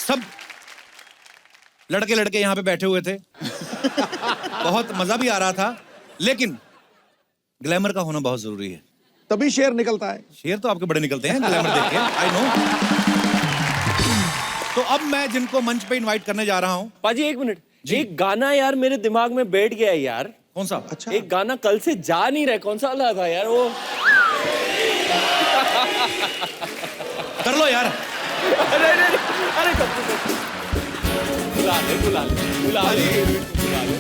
सब लड़के लड़के यहाँ पे बैठे हुए थे। बहुत मजा भी आ रहा था, लेकिन ग्लैमर का होना बहुत जरूरी है। तभी शेर निकलता है। शेर तो आपके बड़े निकलते हैं ग्लैमर देख के, आई नो। तो अब मैं जिनको मंच पे इनवाइट करने जा रहा हूँ। पाजी एक मिनट, एक गाना यार मेरे दिमाग में बैठ गया है यार। कौन सा? अच्छा, एक गाना कल से जा नहीं रहा, कौन सा वाला था यार वो? कर लो यार। अरे अरे अरे बुला ले बुला ले बुला ले बुला ले।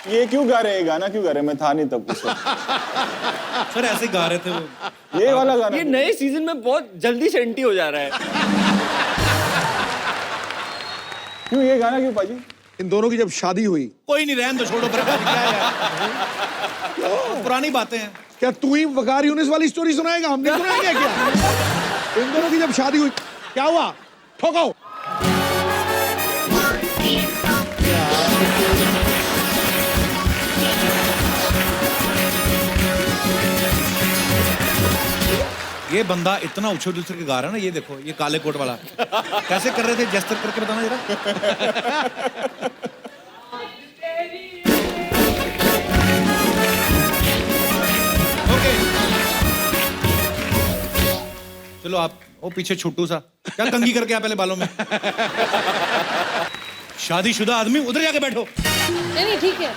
ये क्यों गा रहे हैं, गाना क्यों गा रहे हैं? मैं था नहीं तब कुछ। सर ऐसे गा रहे थे वो। ये वाला गाना ये नए सीजन में बहुत जल्दी से एंटी हो जा रहा है। क्यों, ये गाना क्यों पाजी? इन दोनों की जब शादी हुई। कोई नहीं, रहन दो, छोड़ो। प्रकाश क्या है, पुरानी बातें हैं। क्या तू ही वकार यूनिस वाली स्टोरी सुनाएगा? हमने सुनाएंगे क्या? इन दोनों की जब शादी हुई क्या हुआ? ठोको। ये बंदा इतना उछल उछल के गा रहा है ना, ये देखो, ये काले कोट वाला कैसे कर रहे थे, जेस्चर करके बताना जरा। ओके चलो, आप वो पीछे छोटू सा क्या कंघी करके आ पहले बालों में। शादीशुदा आदमी, उधर जाके बैठो। नहीं ठीक है।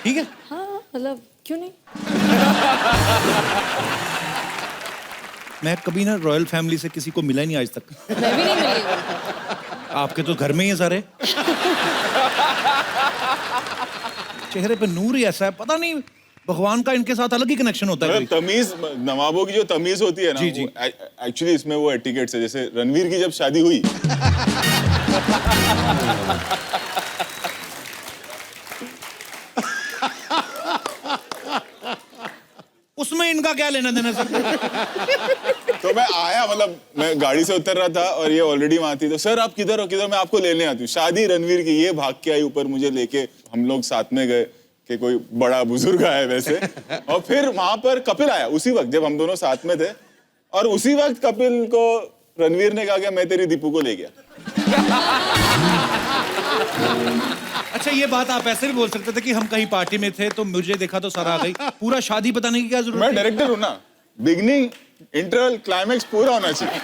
ठीक है, हाँ मतलब क्यों नहीं। मैं कभी ना रॉयल फैमिली से किसी को मिला ही नहीं आज तक। मैं भी नहीं मिली। आपके तो घर में ही है सारे। चेहरे पे नूर ही ऐसा है, पता नहीं भगवान का इनके साथ अलग ही कनेक्शन होता है। तमीज, नवाबों की जो तमीज होती है ना, जी, जी। एक्चुअली इसमें वो एटिकेट्स है। जैसे रणवीर की जब शादी हुई उसमें इनका क्या लेना देना सर? तो मैं आया, मतलब मैं गाड़ी से उतर रहा था और ये ऑलरेडी वहां थी। तो सर आप किधर हो, किधर? मैं आपको लेने आती हूँ। शादी रणवीर की, ये भाग के आई ऊपर मुझे लेके। हम लोग साथ में गए कि कोई बड़ा बुजुर्ग आया वैसे। और फिर वहां पर कपिल आया उसी वक्त जब हम दोनों साथ में थे। और उसी वक्त कपिल को रणवीर ने कहा कि मैं तेरी दीपू को ले गया। अच्छा, ये बात आप ऐसे भी बोल सकते थे कि हम कहीं पार्टी में थे तो मुझे देखा तो सारा आ गई। पूरा शादी बताने की क्या जरूरत मैं है? डायरेक्टर हूं ना, बिगनिंग इंटरवल क्लाइमैक्स पूरा होना चाहिए।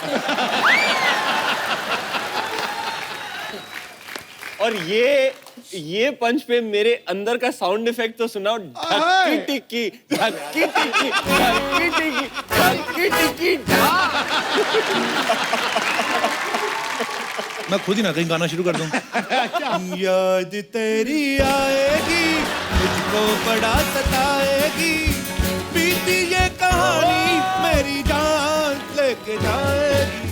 और ये पंच पे मेरे अंदर का साउंड इफेक्ट तो सुनाओ। धक्की टिक्की धक्की टिक्की धक्की टिक्की धक्की टिक्की। मैं खुद ही ना कहीं गाना शुरू कर दूं। याद तेरी आएगी, मुझको बड़ा सताएगी, बीती ये कहानी मेरी जान लेके जाएगी।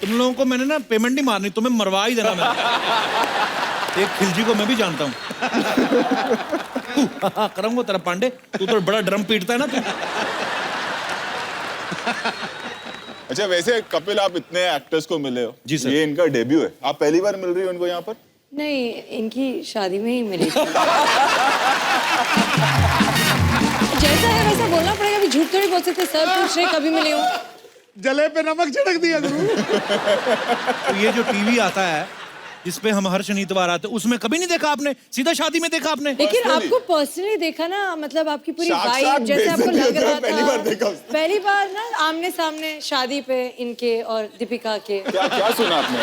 तुम लोगों को मैंने ना पेमेंट नहीं मारनी, तुम्हें मरवा ही देना मैंने। एक खिलजी को मैं भी जानता हूँ। करूंगा तेरा पांडे, तू तो बड़ा ड्रम पीटता है ना तू। अच्छा, वैसे कपिल आप इतने एक्टर्स को मिले हो। जी सर। ये इनका डेब्यू है, आप पहली बार मिल रही हो इनको यहाँ पर? नहीं, इनकी शादी में ही मिली। जैसा है वैसा बोलना पड़ेगा, अभी झूठ थोड़ी बोल सकते। सर पूछ रहे कभी मिले हो। जले पे नमक छिड़क दिया गुरु। तो ये जो टीवी आता है जिसपे हम हर शनिवार आते, उसमें कभी नहीं देखा आपने? सीधा शादी में देखा आपने? लेकिन आपको पर्सनली देखा ना, मतलब आपकी पूरी साथ-साथ वाइब जैसे आपको बेइज्जती लग होती है, रहा पहली बार देखा था। उसने। पहली बार ना आमने सामने शादी पे इनके और दीपिका के। क्या क्या सुना आपने?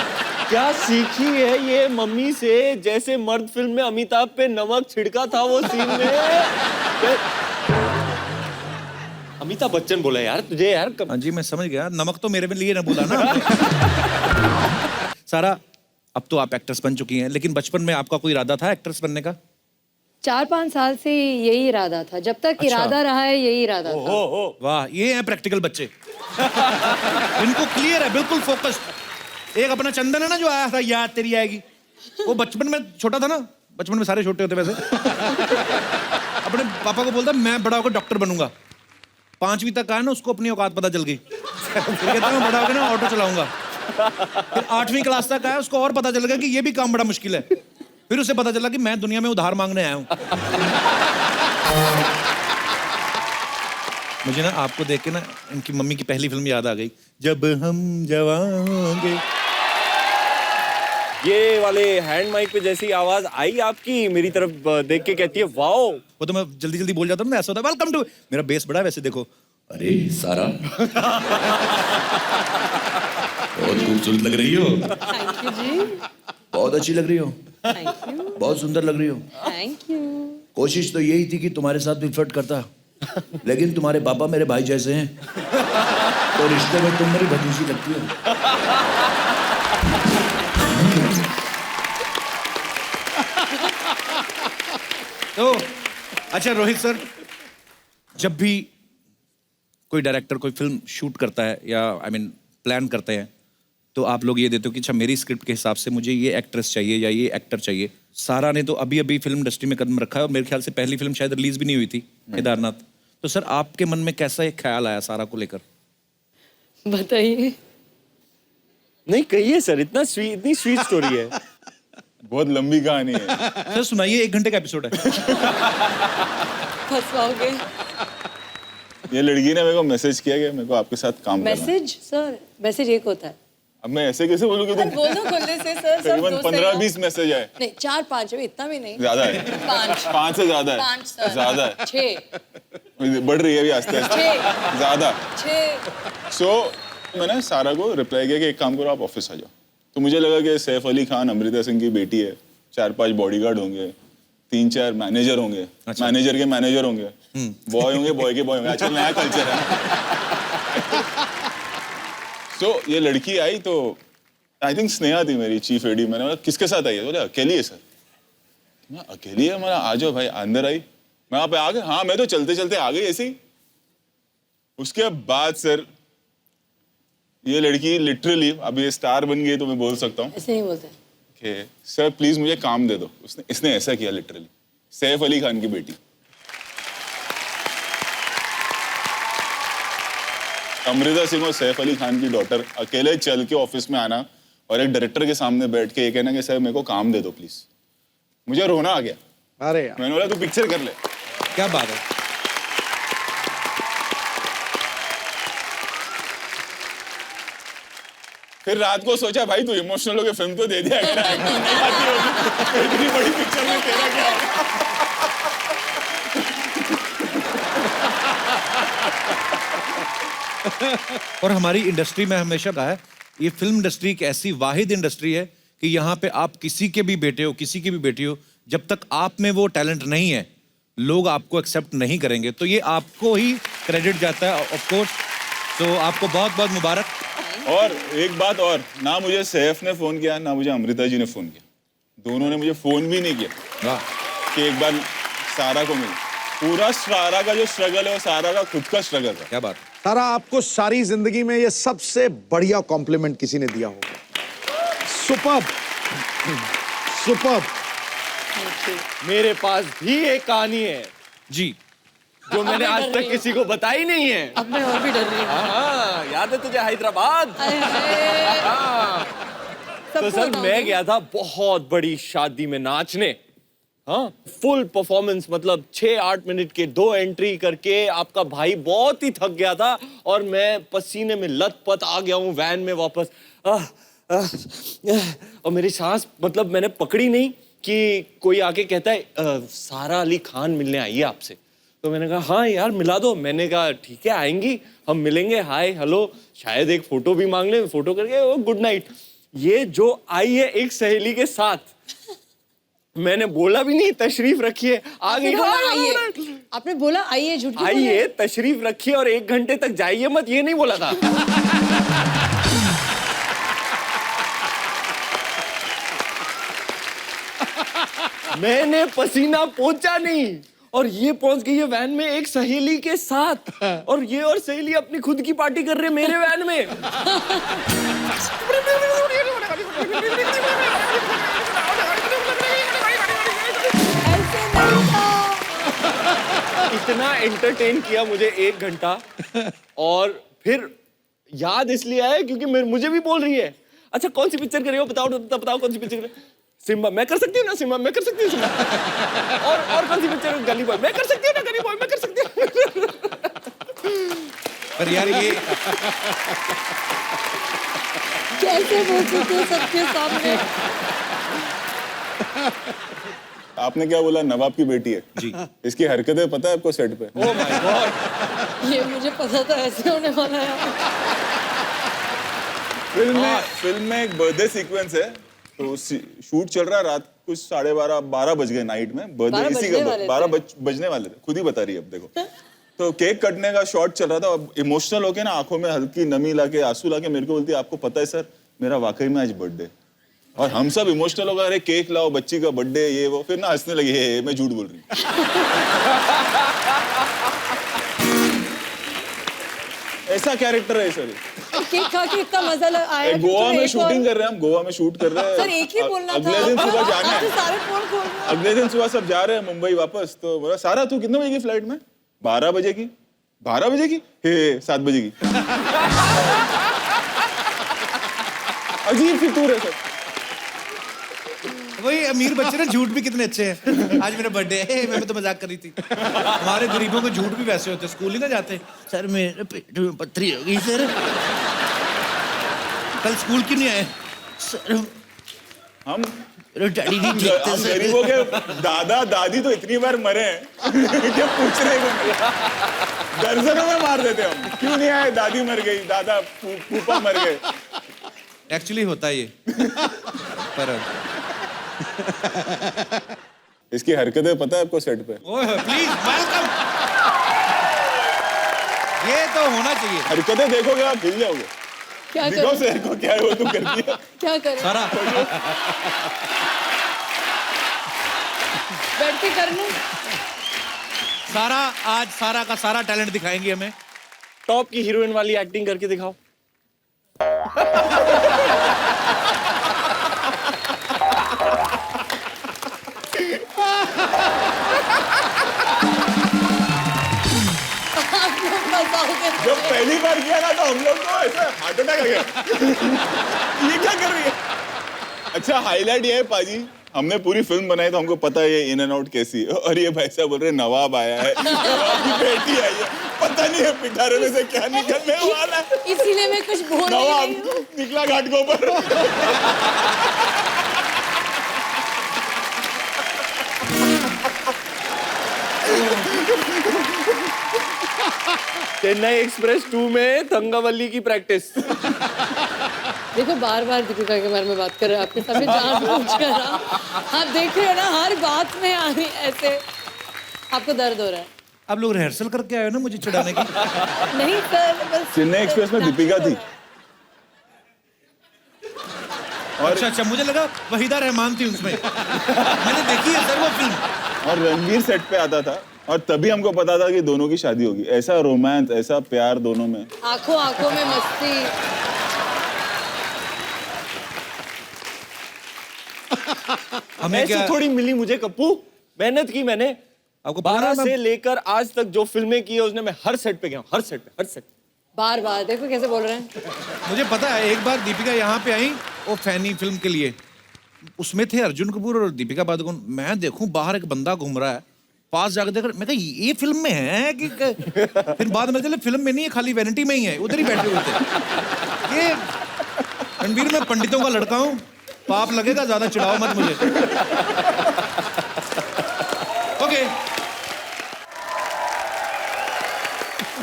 क्या सीखी है ये मम्मी से? जैसे मर्द फिल्म में अमिताभ पे नमक छिड़का था वो सीन में। अमिताभ बच्चन बोला यार तुझे यार। हाँ जी, मैं समझ गया। नमक तो मेरे लिए ना बोला ना। सारा, अब तो आप एक्ट्रेस बन चुकी हैं, लेकिन बचपन में आपका कोई इरादा था एक्ट्रेस बनने का? 4-5 साल से यही इरादा था। जब तक इरादा रहा है यही इरादा था। वाह, ये हैं प्रैक्टिकल बच्चे। इनको क्लियर है, बिल्कुल फोकस्ड। एक अपना चंदन है ना जो आया था, याद तेरी आएगी, वो बचपन में छोटा था ना। बचपन में सारे छोटे होते वैसे। अपने पापा को बोलता मैं बड़ा होकर डॉक्टर बनूंगा। 5वीं तक आया ना, उसको अपनी औकात पता चल गई। फिर कहता मैं बड़ा होकर ना ऑटो चलाऊंगा। फिर 8वीं क्लास तक आया, उसको और पता चल गया कि ये भी काम बड़ा मुश्किल है। फिर उसे पता चला कि मैं दुनिया में उधार मांगने आया हूं। मुझे ना आपको देख के ना इनकी मम्मी की पहली फिल्म याद आ गई, जब हम जवान होंगे। ये वाले हैंड माइक पे जैसी आवाज आई आपकी मेरी तरफ देख के कहती है वाओ। वो तो मैं जल्दी जल्दी बोल जाता हूँ ना, ऐसा होता है वेलकम टू, मेरा बेस बड़ा है वैसे देखो। अरे सारा बहुत खूबसूरत लग रही हो, थैंक यू जी, बहुत अच्छी लग रही हो, थैंक यू, बहुत सुंदर लग रही हो। Thank you. कोशिश तो यही थी कि तुम्हारे साथ भी फ्लर्ट करता, लेकिन तुम्हारे पापा मेरे भाई जैसे हैं, तो रिश्ते में तुम मेरी भतीजी लगती हो। तो अच्छा रोहित सर, जब भी कोई डायरेक्टर कोई फिल्म शूट करता है या आई मीन प्लान करते हैं, तो आप लोग ये देते हो कि अच्छा मेरी स्क्रिप्ट के हिसाब से मुझे ये एक्ट्रेस चाहिए या ये एक्टर चाहिए। सारा ने तो अभी अभी फिल्म इंडस्ट्री में कदम रखा है और मेरे ख्याल से पहली फिल्म शायद रिलीज भी नहीं हुई थी, केदारनाथ। तो सर आपके मन में कैसा एक ख्याल आया सारा को लेकर? बताइए। नहीं कहिए सर, इतनी स्वीट स्टोरी है। बहुत लंबी कहानी है। सर सुनाइए, 1 घंटे का एपिसोड है। फंसवाओगे। ये लड़की ने मेरे को मैसेज किया कि मेरे को आपके साथ काम करना है। मैसेज सर, मैसेज एक होता है। अब मैं ऐसे कैसे बोलूँ कि अरे बोलो खुले से सर, सब करीबन दोस्त हैं 15-20 मैसेज आए। नहीं 4-5 है, इतना भी नहीं। ज्यादा है, 5 5 से ज्यादा है, 5 सर, ज्यादा है, 6 बढ़ रही है अभी आस्ते आस्ते, 6 ज्यादा। 6। सो मैंने सारा को रिप्लाई किया कि एक काम करो आप ऑफिस आ जाओ। तो मुझे लगा कि सैफ अली खान अमृता सिंह की बेटी है, 4-5 बॉडीगार्ड होंगे, 3-4 मैनेजर होंगे, मैनेजर के मैनेजर होंगे, बॉय होंगे, बॉय के बॉय होंगे। आजकल नया कल्चर है। सो ये लड़की आई तो आई थिंक स्नेहा थी मेरी चीफ एडी। मैंने बोला किसके साथ आई है? बोले अकेली है सर। मैं अकेली है? मैं आ जाओ भाई। अंदर आई, मैं वहां पे आ गया। हाँ मैं तो चलते चलते आ गई ऐसे ही। उसके बाद सर ये लड़की लिटरली अब ये स्टार बन गई तो मैं बोल सकता हूँ ऐसे नहीं बोलते। कि सर प्लीज मुझे काम दे दो। इसने ऐसा किया लिटरली। सैफ अली खान की बेटी अमृता सिंह और सैफ अली खान की डॉटर अकेले चल के ऑफिस में आना और एक डायरेक्टर के सामने बैठ के ये कहना कि सर मेरे को काम दे दो प्लीज। मुझे रोना आ गया। अरे यार, मैंने बोला तू पिक्चर कर ले। क्या बात है। फिर रात को सोचा भाई तू इमोशनल होकर फिल्म तो दे दिया, अगर एक्टिंग नहीं आती होगी तो इतनी बड़ी पिक्चर में तेरा क्या होगा? और हमारी इंडस्ट्री में हमेशा कहा है, ये फिल्म इंडस्ट्री एक ऐसी वाहिद इंडस्ट्री है कि यहाँ पे आप किसी के भी बेटे हो, किसी की भी बेटी हो, जब तक आप में वो टैलेंट नहीं है लोग आपको एक्सेप्ट नहीं करेंगे। तो ये आपको ही क्रेडिट जाता है ऑफ कोर्स। तो आपको बहुत बहुत मुबारक। और एक बात और, ना मुझे सैफ ने फोन किया ना मुझे अमृता जी ने फोन किया। दोनों ने मुझे फोन भी नहीं किया वाह। कि एक बार सारा को मिले। पूरा सारा का जो स्ट्रगल है वो सारा का खुद का स्ट्रगल था। क्या बात। सारा आपको सारी जिंदगी में ये सबसे बढ़िया कॉम्प्लीमेंट किसी ने दिया होगा। Superb, superb. मेरे पास भी एक कहानी है जी। जो मैंने आज तक किसी को बताई नहीं है। अब मैं और भी डर रही हूँ। हाँ, याद है तुझे हैदराबाद? अरे, अरे, हाँ। तो सबको सर बताओ। मैं गया था बहुत बड़ी शादी में नाचने। हाँ, फुल परफॉर्मेंस, मतलब 6-8 मिनट के 2 एंट्री करके आपका भाई बहुत ही थक गया था और मैं पसीने में लथपथ आ गया हूँ वैन में वापस। और मेरी सांस मतलब मैंने पकड़ी नहीं कि कोई आके कहता है सारा अली खान मिलने आई है आपसे। तो मैंने कहा हाँ यार मिला दो। मैंने कहा ठीक है आएंगी, हम मिलेंगे, हाय हेलो, शायद एक फोटो भी मांग ले। फोटो करके ओ गुड नाइट। ये जो आई है एक सहेली के साथ, मैंने बोला भी नहीं तशरीफ रखिए, आ गई। आपने बोला आइए, झूठ क्यों बोल रहे हैं? आइए तशरीफ रखिए और 1 घंटे तक जाइए मत, ये नहीं बोला था। मैंने पसीना पोंछा नहीं और ये पहुंच गई है वैन में एक सहेली के साथ, और ये और सहेली अपनी खुद की पार्टी कर रहे हैं मेरे वैन में। ऐसे नहीं था। इतना एंटरटेन किया मुझे 1 घंटा। और फिर याद इसलिए आया क्योंकि मुझे भी बोल रही है अच्छा कौन सी पिक्चर कर रही हो, बताओ बताओ कौन सी पिक्चर कर रही हो? सिम्बा मैं कर सकती हूँ ना, सिम्बा मैं कर सकती हूँ सिम्बा। और कौन सी पिक्चर? गली बॉय मैं कर सकती हूँ ना, गली बॉय मैं कर सकती हूँ। पर यार ये कैसे बोल सकते हो सबके सामने? आपने क्या बोला, नवाब की बेटी है जी। इसकी हरकतें पता है आपको सेट पे? Oh my God. ये मुझे पता था ऐसे होने वाला है। फिल्म में एक बर्थडे सीक्वेंस है, तो शूट चल रहा है, रात कुछ 12:30 बज गए नाइट में। बर्थडे 12 इसी बजने का वाले 12 बजने वाले थे, खुद ही बता रही है अब देखो। तो केक कटने का शॉट चल रहा था, अब इमोशनल होके ना आंखों में हल्की नमी लाके, आंसू लाके मेरे को बोलती है, आपको पता है सर मेरा वाकई में आज बर्थडे। और हम सब इमोशनल हो गए, अरे केक लाओ, बच्ची का बर्थडे, ये वो। फिर ना हंसने लगी, हे मैं झूठ बोल रही हूँ। ऐसा कैरेक्टर है सर। केक खा के इतना मजा आया कि गोवा तुम्हें में एक शूटिंग और- कर रहे हैं हम, गोवा में शूट कर रहे हैं। सर एक ही बोलना था। अगले दिन सुबह जाना आज है। तो सारे फोन खोल रहे हैं। अगले दिन सुबह सब जा रहे हैं मुंबई वापस। तो बोला, सारा तू कितने बजे की फ्लाइट में? 12 बजे की। 12 बजे की? हे 7 बजे की। अजीब फितूर है सर। वही अमीर बच्चे ना झूठ भी कितने अच्छे हैं। आज मेरा बर्थडे है, मैं तो मजाक कर रही थी। हमारे गरीबों के झूठ भी वैसे होते, स्कूल ही ना जाते। सर मेरे पेट में पत्थरी हो गई सर, कल स्कूल क्यों नहीं आए? सर हम डैडी नहीं देखते हम सर। गरीबों के दादा दादी तो इतनी बार मरे हैं कि पूछ रहे हैं, दर्जनों में मार देते हम। क्यों नहीं आए? दादी मर गई, दादा फूफा मर गए। एक्चुअली होता है ये। पर इसकी हरकतें पता है आपको सेट पे? ओए प्लीज वेलकम। ये तो होना चाहिए। हरकतें देखोगे आप हिल जाओगे। क्या दिखाओ करें? सर को, क्या है वो तुम करती है। क्या करें? सारा बैठ के कर लूं? सारा आज सारा का सारा टैलेंट दिखाएंगे हमें। टॉप की हीरोइन वाली एक्टिंग करके दिखाओ। आप लोग बताओगे। जब पहली बार किया ना तो हम लोग को ऐसा हार्ट अटैक आ गया। ये क्या कर रही है? अच्छा हाईलाइट ये है पाजी, हमने पूरी फिल्म बनाई तो हमको पता है ये इन एंड आउट कैसी है। और ये भाई साहब बोल रहे हैं नवाब आया है, नवाब की बेटी आई है, पता नहीं है पिटारे में से क्या निकलने वाला है। इसीलिए मैं कुछ बोल नहीं रही हूँ। नवाब निकला घाट के ऊपर। चेन्नई एक्सप्रेस 2 में थंगावल्ली की प्रैक्टिस। देखो बार बार दीपिका के बारे में बात कर रहे हैं आपके सामने, जानबूझ कर आप देख रहे हो ना, हर बात में आ रही ऐसे। आपको दर्द हो रहा है? आप लोग रिहर्सल करके आए हो ना मुझे चिढ़ाने की। नहीं सर, बस चेन्नई एक्सप्रेस में दीपिका थी। और अच्छा मुझे लगा वहीदा रहमान थी उसमें। मैंने देखी है सर वो फिल्म। और रणवीर सेट पे आता था और तभी हमको पता था कि दोनों की शादी होगी। ऐसा रोमांस, ऐसा प्यार दोनों में। आंखों आंखों में मस्ती। हमें ऐसे क्या थोड़ी मिली मुझे कप्पू, मेहनत की मैंने। आपको पता 12 ना से लेकर आज तक जो फिल्में की है उसने, मैं हर सेट पे गया हूँ, हर सेट पे, हर सेट। बार बार देखो कैसे बोल रहे हैं। मुझे पता है एक बार दीपिका यहाँ पे आई वो फैनी फिल्म के लिए, उसमें थे अर्जुन कपूर और दीपिका पादुकोण। मैं देखूं बाहर एक बंदा घूम रहा है, पास जाकर देख मैं कहा ये फिल्म में है कि फिर बाद में चले फिल्म में नहीं है, खाली वैनिटी में ही है, उधर ही बैठे हुए थे। ये रणवीर मैं पंडितों का लड़का हूँ, पाप लगेगा, ज्यादा चिढ़ाओ मत मुझे। ओके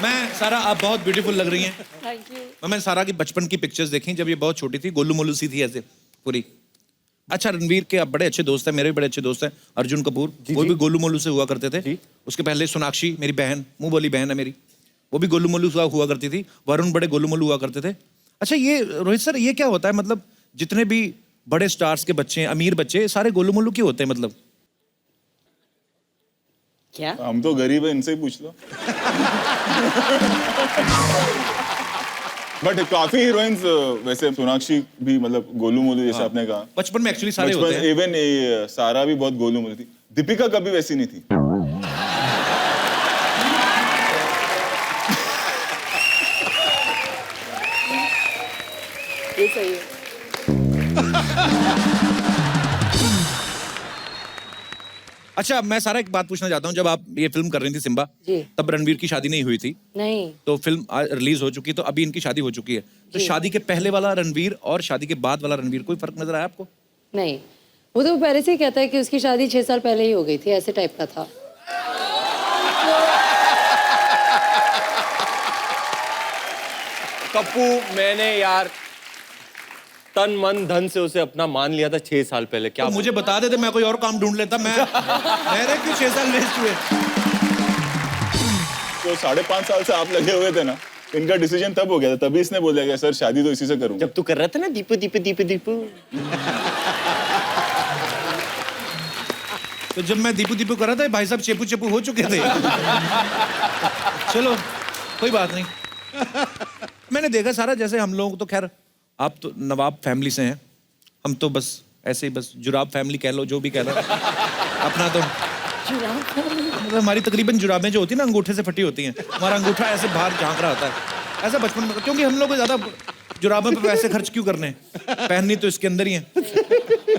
मैं सारा आप बहुत ब्यूटीफुल लग रही हैं। Thank you. और मैंने सारा की बचपन की पिक्चर्स देखी जब ये बहुत छोटी थी, गोलू मोलू सी थी ऐसे पूरी। अच्छा रणवीर के आप बड़े अच्छे दोस्त हैं, मेरे भी बड़े अच्छे दोस्त हैं अर्जुन कपूर, वो भी गोलू मोलू से हुआ करते थे। उसके पहले सोनाक्षी मेरी बहन, मुंह बोली बहन है मेरी, वो भी गोलू मोलू हुआ करती थी। वरुण बड़े गोलू मोलू हुआ करते थे। अच्छा ये रोहित सर ये क्या होता है, मतलब जितने भी बड़े स्टार्स के बच्चे हैं, अमीर बच्चे, सारे गोलू मोलू क्यों होते हैं मतलब? क्या? हम तो गरीब है, इनसे ही पूछ लो। बट काफी हीरोइंस, वैसे सोनाक्षी भी मतलब गोलू मोलू जैसे आपने कहा। बचपन में एक्चुअली सारे होते हैं। इवन सारा भी बहुत गोलू मोलू थी। दीपिका कभी वैसी नहीं थी। ये सही है। अच्छा मैं सारा एक बात पूछना चाहता हूँ, जब आप ये फिल्म कर रही थी सिम्बा, जी। तब रणवीर की शादी नहीं हुई थी, नहीं, तो फिल्म रिलीज हो चुकी है, तो अभी इनकी शादी हो चुकी है, तो जी। शादी के पहले वाला रणवीर और शादी के बाद वाला रणवीर कोई फर्क नजर आया आपको? नहीं, वो तो पहले से ही कहता है कि उसकी शादी 6 साल पहले ही हो गई थी, ऐसे टाइप का था। कप्पू, मैंने यार तन मन धन से उसे अपना मान लिया था 6 साल पहले। क्या तो मुझे बता देते, मैं कोई और काम ढूंढ लेता। मेरे क्यों 6 साल वेस्ट हुए? तो 5.5 साल से आप लगे हुए थे ना, इनका डिसीजन तब हो गया था, तभी इसने बोला कि सर शादी तो इसी से करूंगा। जब तू कर रहा था ना दीपू दीपू दीपू दीपू, तो जब मैं दीपू दीपू कर रहा था, भाई साहब चेपू चेपू हो चुके थे। चलो कोई बात नहीं। मैंने देखा सारा, जैसे हम लोग तो खैर, आप तो नवाब फैमिली से हैं, हम तो बस ऐसे ही बस जुराब फैमिली कह लो, जो भी कह लो। अपना तो मतलब हमारी तकरीबन जुराबें जो होती है ना, अंगूठे से फटी होती हैं, हमारा अंगूठा ऐसे बाहर झांक रहा होता है, ऐसा बचपन में, क्योंकि हम लोग को ज्यादा जुराबों पे पैसे खर्च क्यों करने हैं, पहननी तो इसके अंदर ही है,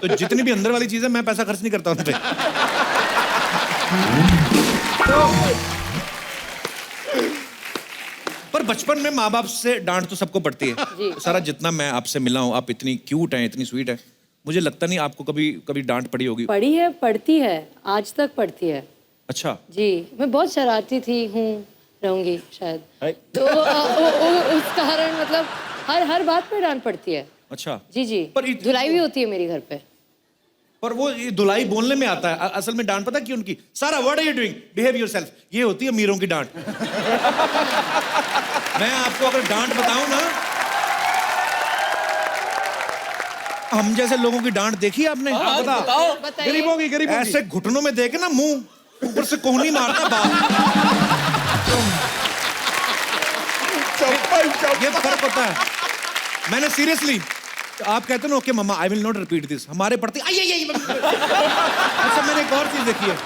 तो जितनी भी अंदर वाली चीजें मैं पैसा खर्च नहीं करता उन पे। पर बचपन में माँ बाप से डांट तो सबको पड़ती है। सारा जितना मैं आपसे मिला हूँ, आप इतनी क्यूट हैं, इतनी स्वीट है, मुझे लगता नहीं आपको कभी कभी डांट पड़ी होगी। पढ़ी है, पढ़ती है, आज तक पढ़ती है। अच्छा। जी, मैं बहुत शरारती थी, हूँ, रहूंगी शायद। तो उस कारण मतलब हर बात पे डांट पड़ती है। अच्छा। जी जी, पर धुलाई भी होती है मेरी घर पे। पर वो ये धुलाई बोलने में आता है, असल में डांट पता क्यों उनकी? सारा what are you doing, behave yourself, ये होती है अमीरों की डांट। मैं आपको अगर डांट बताऊं ना, हम जैसे लोगों की डांट देखी आपने? बताओ। बताइए। गरीबों की ऐसे घुटनों में देके ना, मुंह ऊपर से कोहनी मारता बाप। ये फर्क होता है। मैंने सीरियसली, आप कहते ना okay mamma I will not repeat this, हमारे पढ़ते अच्छा मैंने एक और चीज देखी है।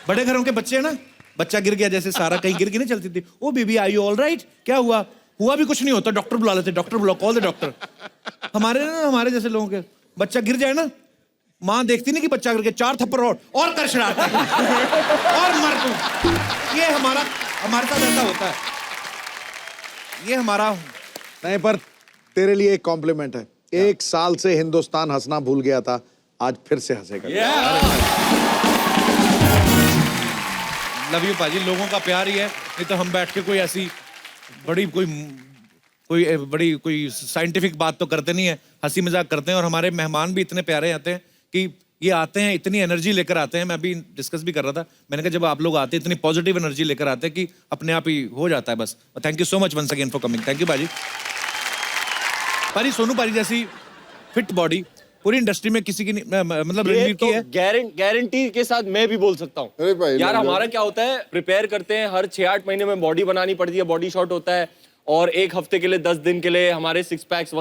बड़े घरों के बच्चे हैं ना, बच्चा गिर गया, जैसे सारा कहीं गिर के नहीं चलती थी, oh baby are you all right, क्या हुआ? हुआ भी कुछ नहीं होता, डॉक्टर बुला लेते, डॉक्टर बुलाओ, कॉल द डॉक्टर। हमारे जैसे लोगों के बच्चा गिर जाए ना, माँ देखती नहीं कि बच्चा गिर गया, 4 थप्पड़ और कर शरारत और मर तू। ये हमारे साथ ऐसा होता है, ये हमारा नहीं। पर तेरे लिए एक कॉम्प्लीमेंट है, 1 साल से हिंदुस्तान हंसना भूल गया था, आज फिर से हंसेगा। लव यू पाजी, लोगों का प्यार ही है, नहीं तो हम बैठ के कोई ऐसी बड़ी कोई साइंटिफिक बात तो करते नहीं है, हंसी मजाक करते हैं। और हमारे मेहमान भी इतने प्यारे आते हैं कि ये आते हैं, इतनी एनर्जी लेकर आते हैं। मैं अभी डिस्कस भी कर रहा था, मैंने कहा जब आप लोग आते हैं इतनी पॉजिटिव एनर्जी लेकर आते हैं कि अपने आप ही हो जाता है बस। Thank you so much once again for coming. Thank you पाजी। पाजी, सोनू पाजी जैसी फिट बॉडी पूरी इंडस्ट्री में किसी की नहीं, मतलब रणवीर की है। गारंटी के साथ मैं भी बोल सकता अरे भाई, हूँ यार। मतलब- हमारा क्या होता है, प्रिपेयर करते हैं, हर 6-8 महीने में बॉडी बनानी पड़ती है, बॉडी शॉट होता है, और 1 हफ्ते के लिए 10 दिन के लिए हमारे 6 पैक्स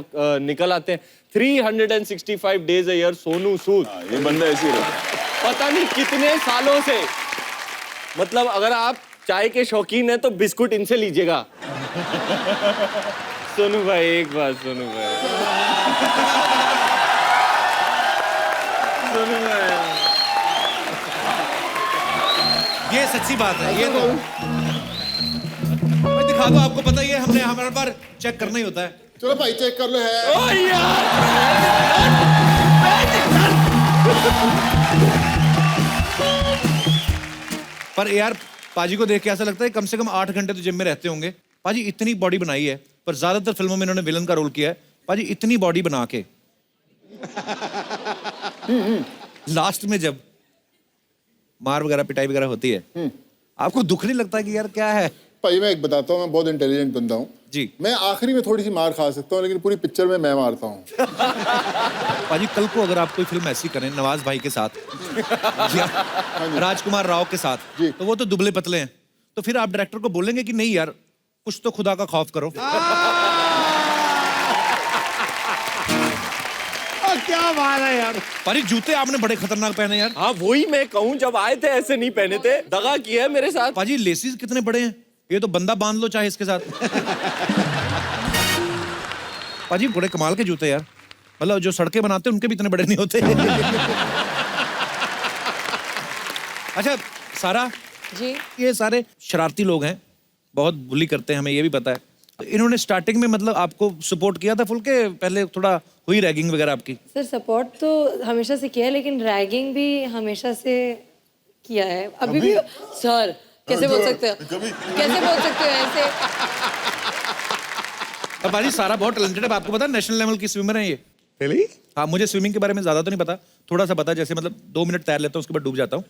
निकल आते हैं। 365 days a year Sonu Sood. ये बंदा ऐसे ही रहता है। पता नहीं कितने सालों से, मतलब अगर आप चाय के शौकीन हैं तो बिस्कुट इनसे लीजिएगा। सोनू भाई, एक बात सोनू भाई, सोनू भाई, ये सच्ची बात है। ये तो मैं दिखा दो, आपको पता ही है, हमने हमारे बार चेक करना ही होता है। चलो भाई चेक कर लो है। ओ यार, पर यार पाजी को देख के ऐसा लगता है कम से कम 8 घंटे तो जिम में रहते होंगे। पाजी इतनी बॉडी बनाई है, पर ज्यादातर फिल्मों में इन्होंने विलन का रोल किया है। पाजी इतनी बॉडी बना के लास्ट में जब मार वगैरह पिटाई वगैरह होती है, आपको दुख नहीं लगता कि यार क्या है? भाई मैं एक बताता हूँ, मैं बहुत इंटेलिजेंट बंदा हूँ जी। मैं आखिरी में थोड़ी सी मार खा सकता हूँ, लेकिन पूरी पिक्चर में मैं मारता हूँ। पाजी कल को अगर आप कोई फिल्म ऐसी करें नवाज भाई के साथ या राजकुमार राव के साथ, जी। तो वो तो दुबले पतले हैं, तो फिर आप डायरेक्टर को बोलेंगे कि नहीं यार कुछ तो खुदा का खौफ करो। क्या बात है यार। पाजी जूते आपने बड़े खतरनाक पहने यार। हाँ वही मैं कहूँ, जब आए थे ऐसे नहीं पहने थे, दगा किया है मेरे साथ। पाजी लेसिस कितने बड़े हैं, ये तो बंदा बांध लो चाहे इसके साथ। पाजी बड़े कमाल के जूते यार, मतलब जो सड़कें बनाते हैं उनके भी इतने बड़े नहीं होते। अच्छा सारा, जी ये सारे शरारती लोग हैं, बहुत बुली करते हैं, हमें ये भी पता है। तो इन्होंने स्टार्टिंग में मतलब आपको सपोर्ट किया था फुल के, पहले थोड़ा हुई रैगिंग वगैरह आपकी? सर, सपोर्ट तो हमेशा से किया है, लेकिन रैगिंग भी हमेशा से किया है। अभी भी सर कैसे बोल सकते हो, कैसे बोल सकते हो ऐसे? अब बाजी सारा बहुत टैलेंटेड है, आपको पता है नेशनल लेवल की स्विमर है ये। Really? हाँ, मुझे स्विमिंग के बारे में ज्यादा तो नहीं पता, थोड़ा सा पता, जैसे मतलब 2 मिनट तैर लेता हूँ उसके बाद डूब जाता हूँ।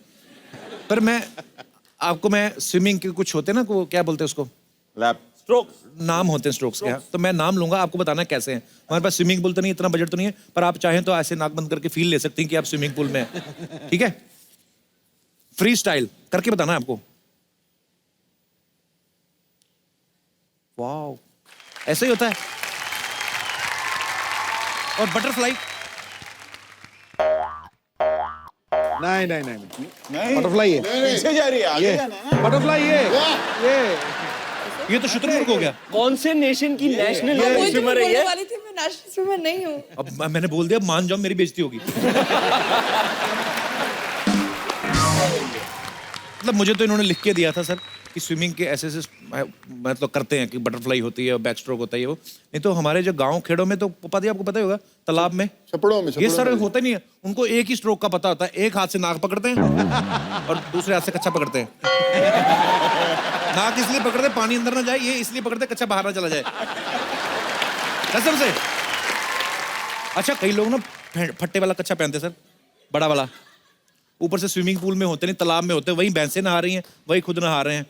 पर मैं स्विमिंग के कुछ होते हैं ना, को क्या बोलते हैं उसको, लैप स्ट्रोक। नाम होते हैं स्ट्रोक्स के। तो मैं नाम लूंगा, आपको बताना कैसे हैं। हमारे पास स्विमिंग पूल तो नहीं, इतना बजट तो नहीं है, पर आप चाहें तो ऐसे नाक बंद करके फील ले सकती हैं कि आप स्विमिंग पूल में हैं। ठीक है, फ्री स्टाइल करके बताना है आपको। वाओ, ऐसे ही होता है। और बटरफ्लाई, नहीं नहीं नहीं नहीं बटरफ्लाई है, पीछे जा रही है, आगे जाना है। बटरफ्लाई ये तो शुतुरमुर्ग हो गया। कौन से नेशन की नेशनल वही तो मैं स्विमर है बोलने ये? वाली थी, मैं नेशनल स्विमर नहीं हूँ। अब मैंने बोल दिया, मान जाओ मेरी बेइज्जती होगी। मतलब मुझे तो इन्होंने लिख के दिया था सर कि स्विमिंग के ऐसे ऐसे मतलब करते हैं कि बटरफ्लाई होती है और बैक स्ट्रोक होता है वो। नहीं तो हमारे जो गांव खेड़ों में तो पता ही, आपको पता ही होगा, तालाब में छपड़ों में ये सर होता नहीं है। उनको एक ही स्ट्रोक का पता होता है, एक हाथ से नाक पकड़ते हैं और दूसरे हाथ से कच्चा पकड़ते हैं। नाक इसलिए पकड़ते पानी अंदर ना जाए, ये इसलिए पकड़ते कच्चा बाहर ना चला जाए, कसम से। अच्छा, कई लोग ना फट्टे वाला कच्चा पहनते सर, बड़ा वाला, ऊपर से स्विमिंग पूल में होते नहीं, तालाब में होते, वही भैंसें नहा रही हैं, वही खुद नहा रहे हैं।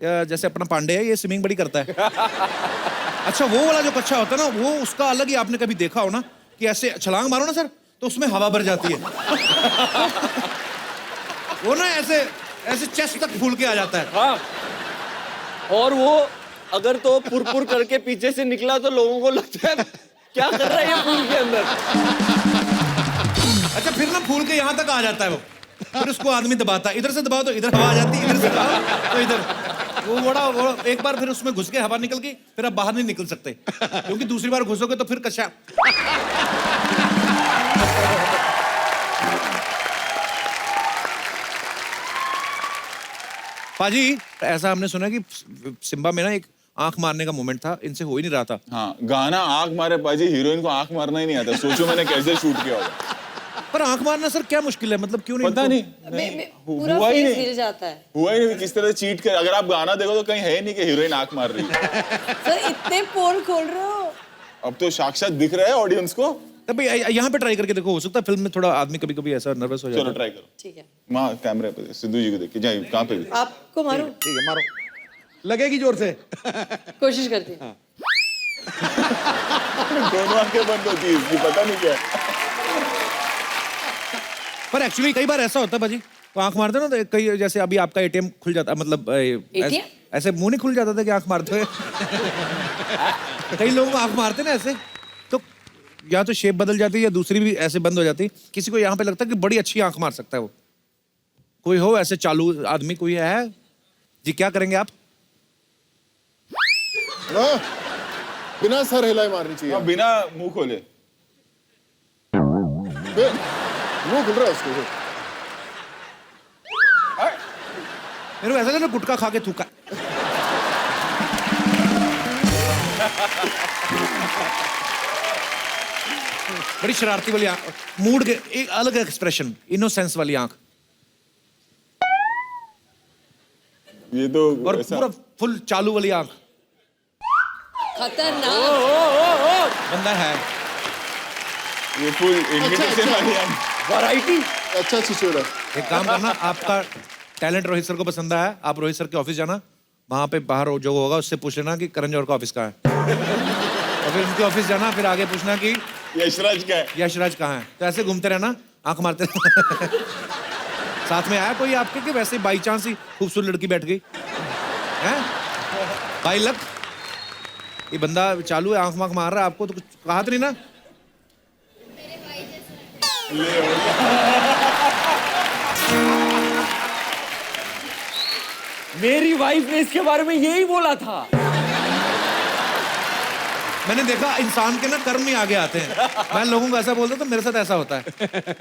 या जैसे अपना पांडे है, ये स्विमिंग बड़ी करता है। अच्छा, वो वाला जो कच्चा होता है ना, वो उसका अलग ही, आपने कभी देखा हो ना कि ऐसे छलांग मारो ना सर तो उसमें हवा भर जाती है। वो ना ऐसे ऐसे चेस्ट तक फूल के आ जाता है। हाँ, और वो अगर तो पुर करके पीछे से निकला तो लोगों को लगता है क्या कर रहा है ये पूल के अंदर। अच्छा, फिर ना फूल के यहाँ तक आ जाता है वो, फिर उसको आदमी दबाता है, इधर से दबाओ तो इधर हवा आ जाती है, इधर से दबाओ तो इधर। वो एक बार फिर उसमें घुस के हवा निकल गई, फिर आप बाहर नहीं निकल सकते, क्योंकि दूसरी बार घुसोगे तो फिर कच्चा। पाजी, ऐसा हमने सुना कि सिम्बा में ना एक आंख मारने का मोमेंट था, इनसे हो ही नहीं रहा था। हाँ, गाना आंख मारे पाजी, हीरोइन को आंख मारना ही नहीं आता। सोचो मैंने कैसे शूट किया होगा। पर आंख मारना सर क्या मुश्किल है, मतलब क्यों नहीं? पता नहीं, पूरा हुआ ही फेस नहीं। हिल जाता है हुआ ही नहीं, किस तरह चीट कर। अगर आप गाना देखो तो कहीं है नहीं कि हीरोइन आंख मार रही है। सर, इतने पोल खोल रहे हो। अब तो साक्षात दिख रहा है ऑडियंस को। तब यहाँ पे ट्राई करके देखो, हो सकता है फिल्म में थोड़ा आदमी कभी कभी ऐसा नर्वस हो जाता चलो है। ट्राई करो। ठीक है, वहाँ कैमरे पे सिद्धू जी को देख के जाइए, कहाँ पे भी। आपको मारो, ठीक है, मारो, लगेगी जोर से। कोशिश करती हूँ। दोनों आंखें बंद होती है इसकी, पता नहीं क्या है। पर एक्चुअली कई बार ऐसा होता है भाजी, तो आंख मारते ना तो कई, जैसे अभी आपका एटीएम खुल जाता, मतलब ऐसे मुंह नहीं खुल जाता था कि आंख मारते हुए। कई लोग आंख मारते ना ऐसे, तो या तो शेप बदल जाती है या दूसरी भी ऐसे बंद हो जाती। किसी को यहाँ पे लगता है कि बड़ी अच्छी आंख मार सकता है वो। कोई हो ऐसे चालू आदमी, कोई है जी? क्या करेंगे आप? हाँ, बिना सर हिलाए मारनी चाहिए। हाँ, बिना मुंह खोले। मुंह खुल रहा है उसको। मेरे को ऐसा ना गुटखा खा के थूका। बड़ी शरारती वाली आंख, मूड के एक अलग एक्सप्रेशन, इनोसेंस वाली आंख, ये तो और ऐसा। पूरा फुल चालू वाली आंख। खतरनाक। बंदा है। ये फुल इनविटेशन वाली आंख। वैरायटी। अच्छा छिछोरा। एक काम करना, आपका टैलेंट रोहित सर को पसंद आया, आप रोहित सर के ऑफिस जाना, वहां पे बाहर जो होगा उससे पूछ लेना कि करण जौहर का ऑफिस कहाँ है। और फिर उनके ऑफिस जाना, फिर आगे पूछना कि यशराज का है। यशराज कहाँ है। तो ऐसे घूमते रहना, आंख मारते रहना। साथ में आया कोई आपके, कि वैसे बाई चांस ही खूबसूरत लड़की बैठ गई है? बाई लक, ये बंदा चालू है, आंख मांख मार रहा है, आपको तो कुछ कहा तो नहीं ना? मेरी वाइफ ने इसके बारे में यही बोला था। मैंने देखा इंसान के ना कर्म ही आगे आते हैं। मैं लोगों को ऐसा बोलता तो मेरे साथ ऐसा होता है।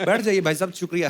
बैठ जाइए भाई साहब, शुक्रिया।